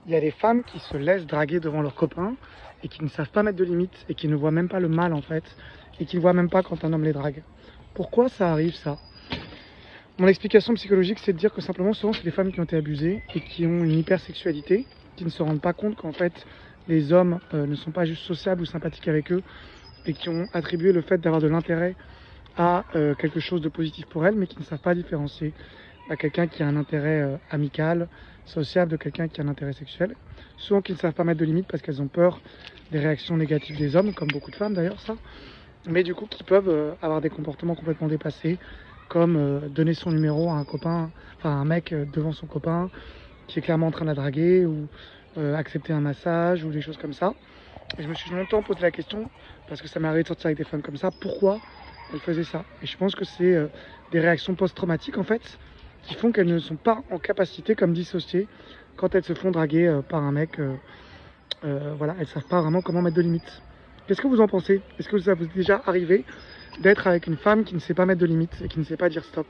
Il y a des femmes qui se laissent draguer devant leurs copains et qui ne savent pas mettre de limites et qui ne voient même pas le mal en fait et qui ne voient même pas quand un homme les drague. Pourquoi ça arrive ça? Mon explication psychologique, c'est de dire que simplement souvent c'est des femmes qui ont été abusées et qui ont une hypersexualité, qui ne se rendent pas compte qu'en fait les hommes ne sont pas juste sociables ou sympathiques avec eux et qui ont attribué le fait d'avoir de l'intérêt à quelque chose de positif pour elles, mais qui ne savent pas différencier à quelqu'un qui a un intérêt amical, social, de quelqu'un qui a un intérêt sexuel. Souvent qui ne savent pas mettre de limites parce qu'elles ont peur des réactions négatives des hommes, comme beaucoup de femmes d'ailleurs ça, mais du coup qui peuvent avoir des comportements complètement dépassés, comme donner son numéro à un copain, enfin à un mec devant son copain, qui est clairement en train de la draguer, ou accepter un massage, ou des choses comme ça. Et je me suis longtemps posé la question, parce que ça m'est arrivé de sortir avec des femmes comme ça, pourquoi elles faisaient ça. Et je pense que c'est des réactions post-traumatiques en fait, qui font qu'elles ne sont pas en capacité, comme dissocier, quand elles se font draguer par un mec. Voilà, elles ne savent pas vraiment comment mettre de limites. Qu'est-ce que vous en pensez? Est-ce que ça vous est déjà arrivé d'être avec une femme qui ne sait pas mettre de limites et qui ne sait pas dire stop?